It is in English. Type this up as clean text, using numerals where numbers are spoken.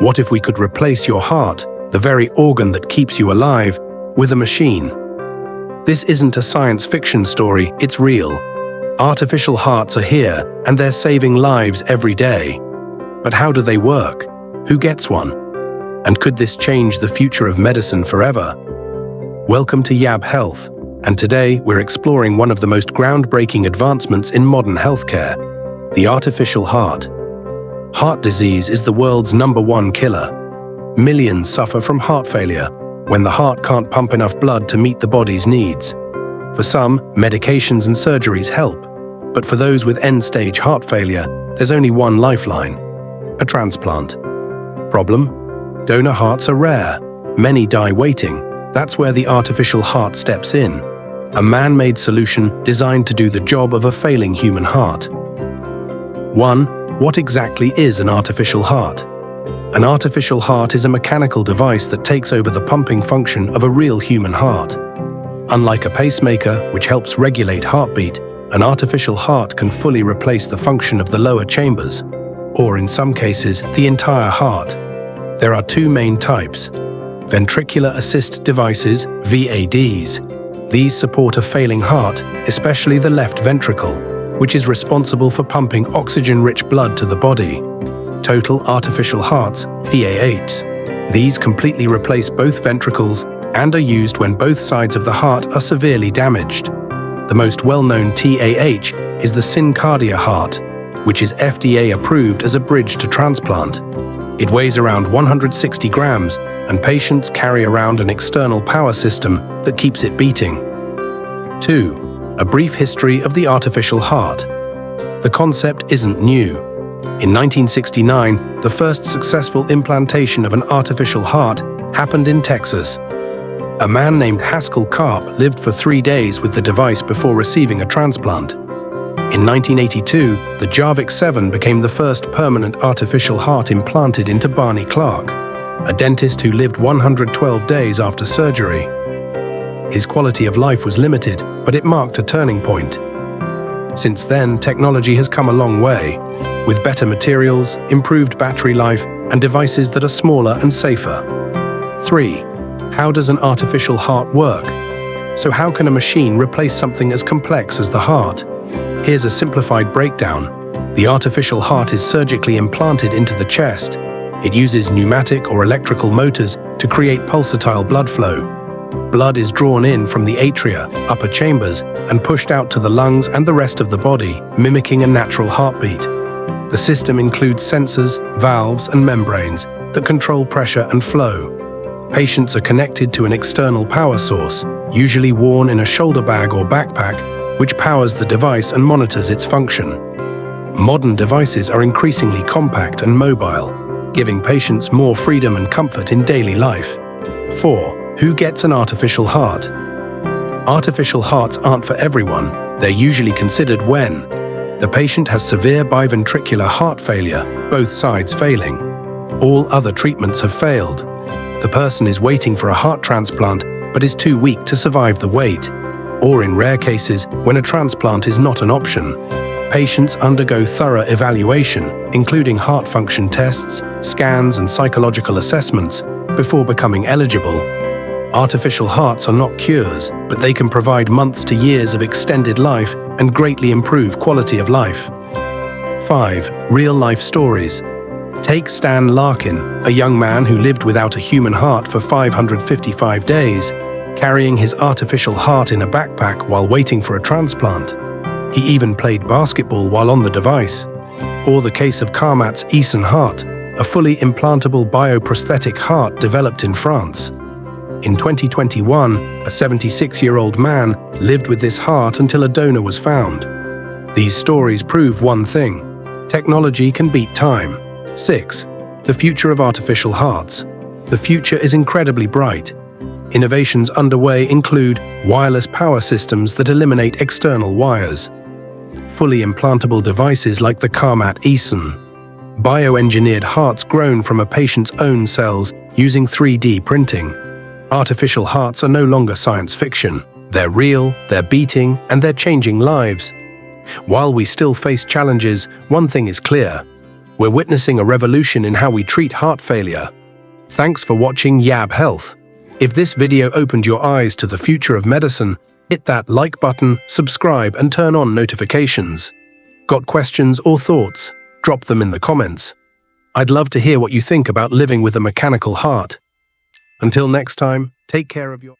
What if we could replace your heart, the very organ that keeps you alive, with a machine? This isn't a science fiction story, it's real. Artificial hearts are here, and they're saving lives every day. But how do they work? Who gets one? And could this change the future of medicine forever? Welcome to YAB Health, and today we're exploring one of the most groundbreaking advancements in modern healthcare, the artificial heart. Heart disease is the world's #1 killer. Millions suffer from heart failure, when the heart can't pump enough blood to meet the body's needs. For some, medications and surgeries help, but for those with end-stage heart failure, there's only one lifeline: a transplant. Problem? Donor hearts are rare. Many die waiting. That's where the artificial heart steps in, a man-made solution designed to do the job of a failing human heart. 1. What exactly is an artificial heart? An artificial heart is a mechanical device that takes over the pumping function of a real human heart. Unlike a pacemaker, which helps regulate heartbeat, an artificial heart can fully replace the function of the lower chambers, or in some cases, the entire heart. There are two main types: ventricular assist devices, VADs. These support a failing heart, especially the left ventricle, which is responsible for pumping oxygen-rich blood to the body. Total artificial hearts, PAHs. These completely replace both ventricles and are used when both sides of the heart are severely damaged. The most well-known TAH is the syncardia heart, which is FDA approved as a bridge to transplant. It weighs around 160 grams, and patients carry around an external power system that keeps it beating. 2. A brief history of the artificial heart. The concept isn't new. In 1969, the first successful implantation of an artificial heart happened in Texas. A man named Haskell Karp lived for 3 days with the device before receiving a transplant. In 1982, the Jarvik 7 became the first permanent artificial heart implanted into Barney Clark, a dentist who lived 112 days after surgery. His quality of life was limited, but it marked a turning point. Since then, technology has come a long way, with better materials, improved battery life, and devices that are smaller and safer. 3. How does an artificial heart work? So how can a machine replace something as complex as the heart? Here's a simplified breakdown. The artificial heart is surgically implanted into the chest. It uses pneumatic or electrical motors to create pulsatile blood flow. Blood is drawn in from the atria, upper chambers, and pushed out to the lungs and the rest of the body, mimicking a natural heartbeat. The system includes sensors, valves, and membranes that control pressure and flow. Patients are connected to an external power source, usually worn in a shoulder bag or backpack, which powers the device and monitors its function. Modern devices are increasingly compact and mobile, giving patients more freedom and comfort in daily life. 4. Who gets an artificial heart? Artificial hearts aren't for everyone. They're usually considered when the patient has severe biventricular heart failure, both sides failing. All other treatments have failed. The person is waiting for a heart transplant but is too weak to survive the wait. Or in rare cases, when a transplant is not an option. Patients undergo thorough evaluation, including heart function tests, scans, and psychological assessments, before becoming eligible. Artificial hearts are not cures, but they can provide months to years of extended life and greatly improve quality of life. 5. Real-life stories. Take Stan Larkin, a young man who lived without a human heart for 555 days, carrying his artificial heart in a backpack while waiting for a transplant. He even played basketball while on the device. Or the case of Carmat's Eason heart, a fully implantable bioprosthetic heart developed in France. In 2021, a 76-year-old man lived with this heart until a donor was found. These stories prove one thing: technology can beat time. 6. The future of artificial hearts. The future is incredibly bright. Innovations underway include wireless power systems that eliminate external wires, fully implantable devices like the Carmat Eason, bioengineered hearts grown from a patient's own cells using 3D printing. Artificial hearts are no longer science fiction. They're real, they're beating, and they're changing lives. While we still face challenges, one thing is clear: We're witnessing a revolution in how we treat heart failure. Thanks for watching Yab Health. If this video opened your eyes to the future of medicine, hit that like button, subscribe, and turn on notifications. Got questions or thoughts? Drop them in the comments. I'd love to hear what you think about living with a mechanical heart. Until next time, take care of your